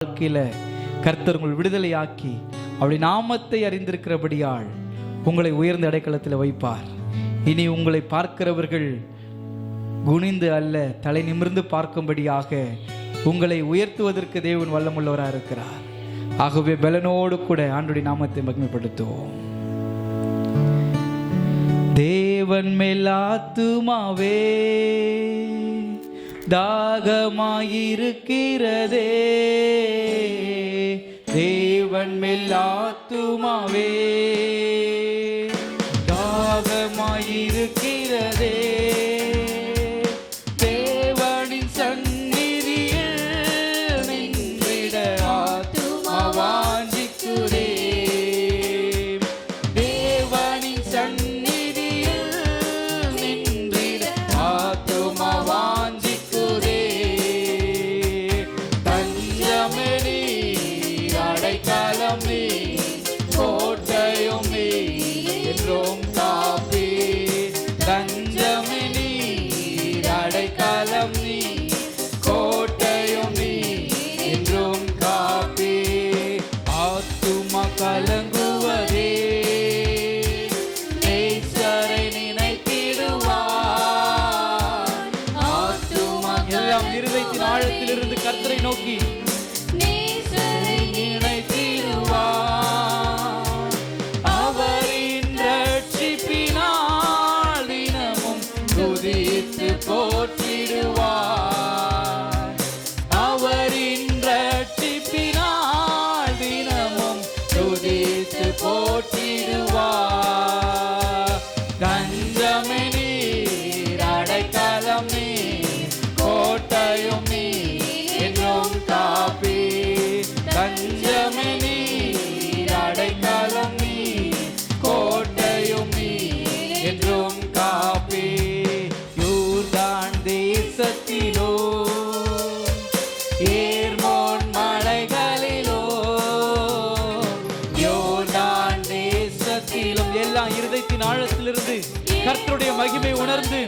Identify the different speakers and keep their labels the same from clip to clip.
Speaker 1: வாழ்க்கையில கர்த்தர் உங்கள் விடுதலையாக்கி அவருடைய நாமத்தை அறிந்திருக்கிறபடியால் உங்களை உயர்ந்த அடைக்கலத்தில் வைப்பார். இனி உங்களை பார்க்கிறவர்கள் குனிந்து அல்ல தலை நிமிர்ந்து பார்க்கும்படியாக உங்களை உயர்த்துவதற்கு தேவன் வல்லமுள்ளவராக இருக்கிறார். ஆகவே பலனோடு கூட ஆண்டவருடைய நாமத்தை மகிமைப்படுத்துவோம். தேவன் மேல் ஆத்துமாவே தாகமாயிருக்கிறதே, தேவன் மேல் ஆத்துமாவே தாகமாயிருக்கிறதே, தேவனின் சந்நிதியில் நின்றிட ஆத்துமா வாஞ்சிக்குதே, தேவனின் சந்நிதியில் நின்றிட ஆத்துமா வாஞ்சி கோட்டையும் நீ என்றும் காப்பி, தஞ்சமே நீர் அடைக்கலம் நீ கோட்டையும் நீ என்றும் காப்பி. ஆத்துமா கலங்குவதே நேசரை நினைத்திடுவார். ஆத்துமா எல்லாம் இருதயத்தின் ஆழத்திலிருந்து கர்த்தரை நோக்கி போற்றிடுவார். அவரின் ரட்சிப்பினால் தினமும் துதித்து போற்றிடுவார். தஞ்சமே நீர் அடைக்கலம் நீர் கோட்டையும் நீர் என்றும் காப்பி, தஞ்சமே நீர் அடைக்கலம் நீர் கோட்டையும் நீர் என்றும் காப்பி. தேசத்திலோ ஏர்மோன் மலைகளிலோ யோர்தான் தேசத்திலும் எல்லாம் இருதயத்தின் ஆழத்திலிருந்து கர்த்தருடைய மகிமை உணர்ந்து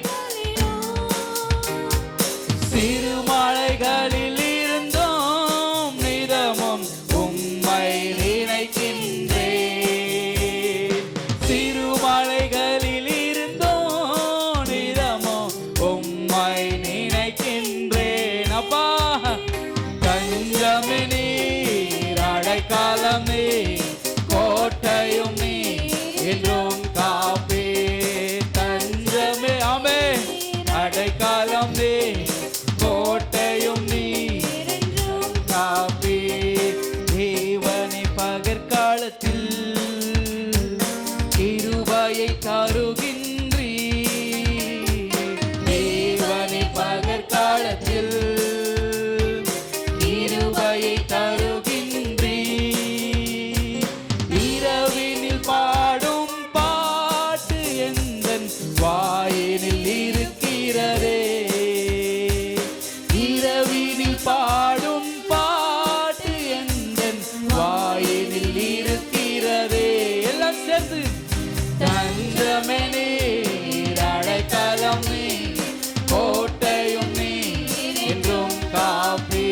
Speaker 1: சிறு மலைகளில் இருந்தும் நிதமும் உம்மை நினைக்கின்றேன். சிறு மலைகளில் நினைக்கின்றேன். அப்பா தஞ்சமே நீர் அடைக்கலம் நீர் கோட்டையும் நீர் என்றும் காப்பி, தஞ்சமே ஆமே அடைக்கலம் நீர் கோட்டையும் நீர் என்றும் காப்பி. தேவனை பகற்காலத்தில் கிருபையை தருகின்ற பகற்காலத்தில் கிருபையை தருகின்றீ, இரவினில் பாடும் பாட்டு எந்தன் வாயினில் இருக்கிறதே, இரவினில் பாடும் பாட்டு எந்தன் வாயினில் இருக்கிறதே. எல்லாம் சேர்ந்து தஞ்சமே நீர் அடைக்கலம் நீர் கோட்டையும் நீர் என்றும் காப்பி,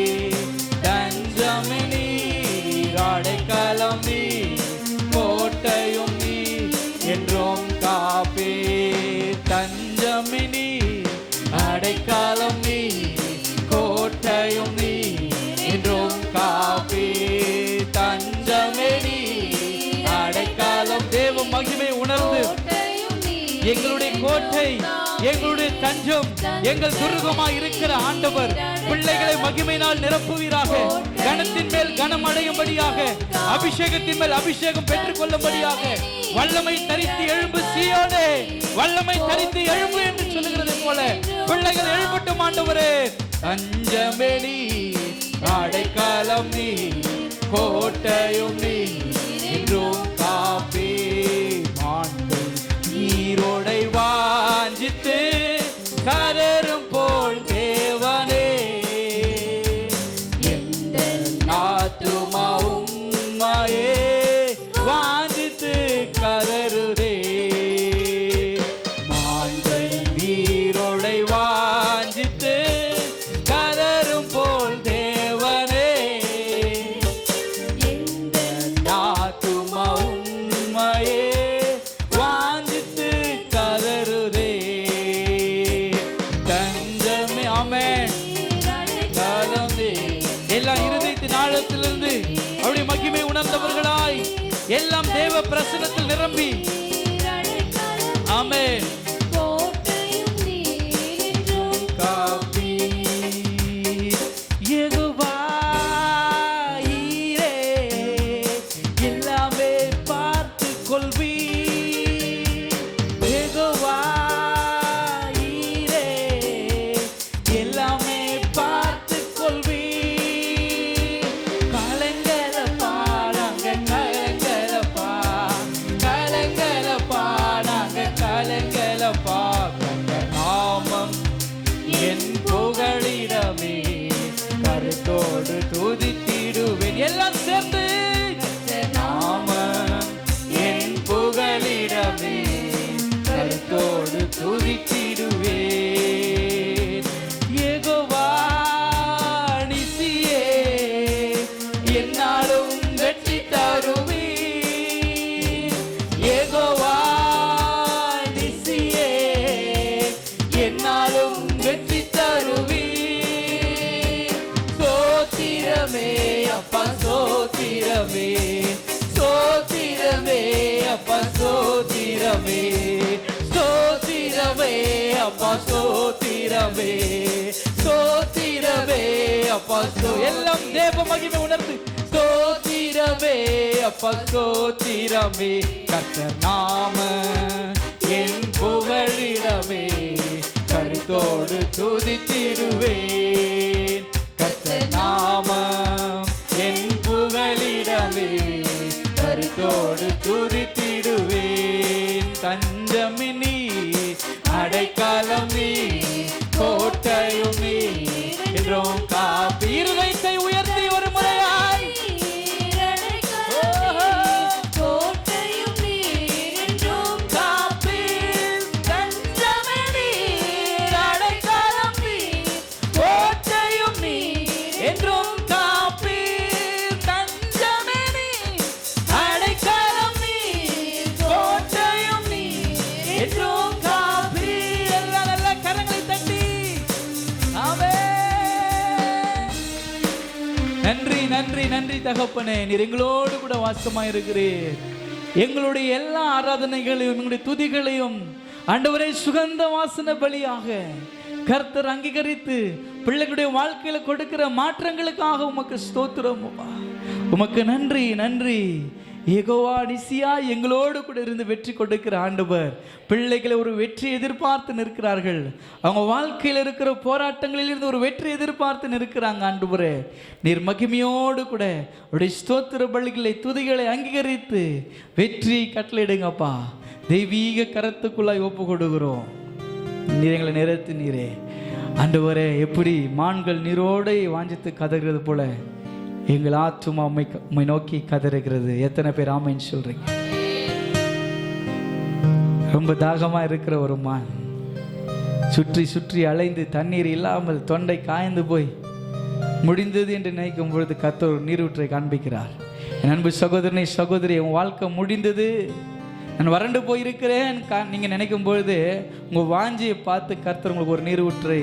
Speaker 1: தஞ்சமே நீர் அடைக்கலம் நீர் கோட்டையும் நீர் என்றும் காப்பி, தஞ்சமே நீர் அடைக்கலம் நீர் கோட்டையும் நீர் என்றும் காப்பி, தஞ்சமே நீர் அடைக்கலம். தேவ மகிமை உணர்ந்து எங்களுடைய கோட்டை எங்களுடைய தஞ்சம் எங்கள் துருகமாய் இருக்கிற ஆண்டவர் பிள்ளைகளை மகிமையினால் நிரப்புவீராக. கனத்தின் மேல் கனம் அடையும்படியாக, அபிஷேகத்தின் மேல் அபிஷேகம் பெற்றுக் கொள்ளும்படியாக வல்லமை தரித்து எழும்பு சீயோனே, வல்லமை தரித்து எழும்பு என்று சொல்லுகிறது போல பிள்ளைகள் எழும்பட்டும் ஆண்டவரே. தஞ்சமே நீர் அடைக்கலம் நீர் கோட்டையும் நீர் என்றும் காப்பி, நீரோடை வாஞ்சித்து கதரும் போல் தேவனே எந்த ஆத்துமா உம்மையே வாஞ்சித்து கதருதே, மான்கள் நீரோடை வாஞ்சித்து கதரும் போல் தேவனே இருதயத்தின் ஆழத்திலிருந்து அவருடைய மகிமை உணர்ந்தவர்களாய் எல்லாம் தேவ பிரசன்னத்தில் நிரம்பி ஆமென். எல்லாம் சேர்ந்து நாமம் என் புகலிடமே கருத்தோடு துதித்திடுவேன். யெகோவா நிசியே என்னாலும் வெற்றி தருவீர். யெகோவா நிசியே என்னாலும் வெற்றி தருவீர். சோத்திரமே அப்பா சோத்திரமே, சோத்திரமே அப்பா சோத்திரமே, சோத்திரமே அப்பா சோத்திரமே, சோத்திரமே அப்பா எல்லாம் தேவ மகிமை உணர்ந்து சோத்திரமே அப்பா சோத்திரமே. கர்த்தர் நாம என் புகழிடமே கருத்தோடு துதித்திடுவேன். கர்த்தர் நாமம் என் புகலிடமே கருத்தோடு துதித்திடுவேன். தஞ்சமே நீ, அடைக்கலம் நீ, கோட்டையும் நீ என்றும் காப்பி. இருதயத்தை உயர்த்தி ஒரு முறையாய் நன்றி நன்றி தகப்பனே, நீர் எங்களோடு கூட வாசமா இருக்கிறீர். எங்களுடைய எல்லா ஆராதனைகளையும் எங்களுடைய துதிகளையும் ஆண்டவரே சுகந்த வாசன பலியாக கர்த்தர் அங்கீகரித்து பிள்ளைகளுடைய வாழ்க்கையில கொடுக்கிற மாற்றங்களுக்காக உமக்கு ஸ்தோத்திரம். உமக்கு நன்றி நன்றி. யெகோவா நிசியா எங்களோடு கூட இருந்து வெற்றி கொடுக்கிற ஆண்டவர். பிள்ளைகளை ஒரு வெற்றி எதிர்பார்த்து நிற்கிறார்கள். அவங்க வாழ்க்கையில் இருக்கிற போராட்டங்களில் இருந்து ஒரு வெற்றி எதிர்பார்த்து நிற்கிறாங்க. ஆண்டவரே நீர் மகிமையோடு கூட அவருடைய ஸ்தோத்திர பலிகளை துதிகளை அங்கீகரித்து வெற்றி கட்டளையிடுங்கப்பா. தெய்வீக கரத்துக்குள்ளாய் ஒப்பு கொடுக்கிறோம். நீர் எங்களை நிறுத்தி நீரே ஆண்டவரே. எப்படி மான்கள் நீரோடு வாஞ்சித்து கதறுகிறது போல எங்கள் ஆத்துமா உம்மை நோக்கி கதறுகிறது. எத்தனை பேர் ஆமைன்னு சொல்றீங்க? ரொம்ப தாகமா இருக்கிற ஒரு மான் சுற்றி சுற்றி அலைந்து தண்ணீர் இல்லாமல் தொண்டை காய்ந்து போய் முடிந்தது என்று நினைக்கும் பொழுது கர்த்தர் ஒரு நீரூற்றை காண்பிக்கிறார். என் அன்பு சகோதரனை சகோதரி, உன் வாழ்க்கை முடிந்தது, நான் வறண்டு போயிருக்கிறேன் நீங்க நினைக்கும் பொழுது உங்க வாஞ்சியை பார்த்து கர்த்தர் உங்களுக்கு ஒரு நீரூற்றை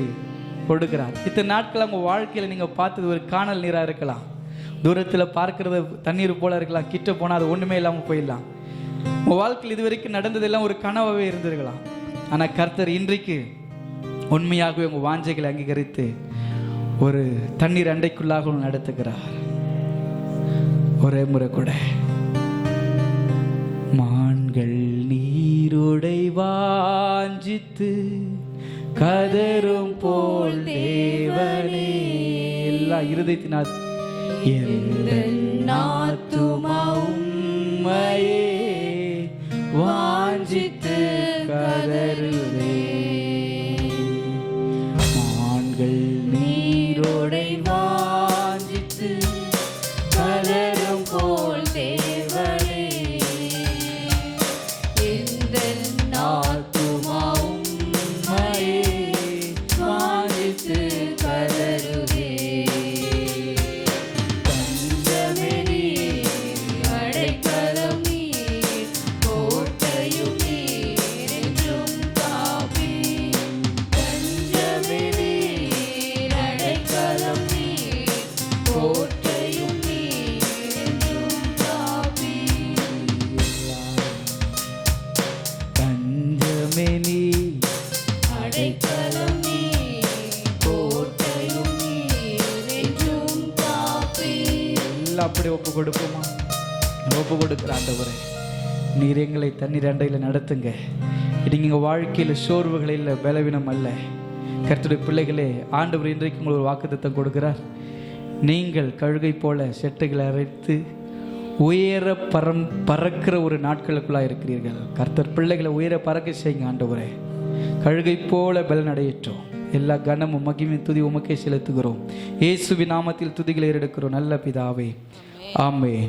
Speaker 1: கொடுக்கிறார். இத்தனை நாட்கள் உங்க வாழ்க்கையில நீங்க பார்த்தது ஒரு காணல் நீரா இருக்கலாம், தூரத்தில் பார்க்கறது தண்ணீர் போல இருக்கலாம், கிட்ட போனால் அது ஒன்றுமே இல்லாமல் போயிடலாம். உங்கள் வாழ்க்கையில் இது வரைக்கும் நடந்ததெல்லாம் ஒரு கனவாகவே இருந்திருக்கலாம். ஆனால் கர்த்தர் இன்றைக்கு உண்மையாகவே உங்கள் வாஞ்சைகளை அங்கீகரித்து ஒரு தண்ணீர் அண்டைக்குள்ளாக நடத்துகிறார். ஒரே முறை கூட மான்கள் நீரோடை வாஞ்சித்து கதரும் போல் தேவனே எல்லா இருதயத்தினால் உம்மையே வாஞ்சித்து கதறுதே. மான்கள் நீரோடை வாஞ்சித்து கதரும் போல் தேவனே ஆத்துமா உம்மையே வாஞ்சித்து கதறுதே. எல்லாம் அப்படி ஒப்பு கொடுப்போமா? ஒப்பு கொடுக்குற ஆண்டவரே, நீர் எங்களை தண்ணீர் அண்டையில் நடத்துங்க. நீங்கள் வாழ்க்கையில் சோர்வுகள் இல்லை, பலவீனம் அல்ல. கர்த்தருடைய பிள்ளைகளே, ஆண்டவர் இன்றைக்கு உங்களுக்கு ஒரு வாக்குத்தத்தம் கொடுக்கிறார். நீங்கள் கழுகை போல செட்டைகளை அரைத்து உயர பறக்கிற ஒரு நாட்களுக்குள்ளாக இருக்கிறீர்கள். கர்த்தர் பிள்ளைகளை உயர பறக்க செய்யுங்க ஆண்டவரே. கழுகை போல பலன் அடையட்டும். எல்லா கனமும் மகிமையும் துதி உமக்கே செலுத்துகிறோம். இயேசுவின் நாமத்தில் துதிகளை எடுக்கிறோம் நல்ல பிதாவே, ஆமென்.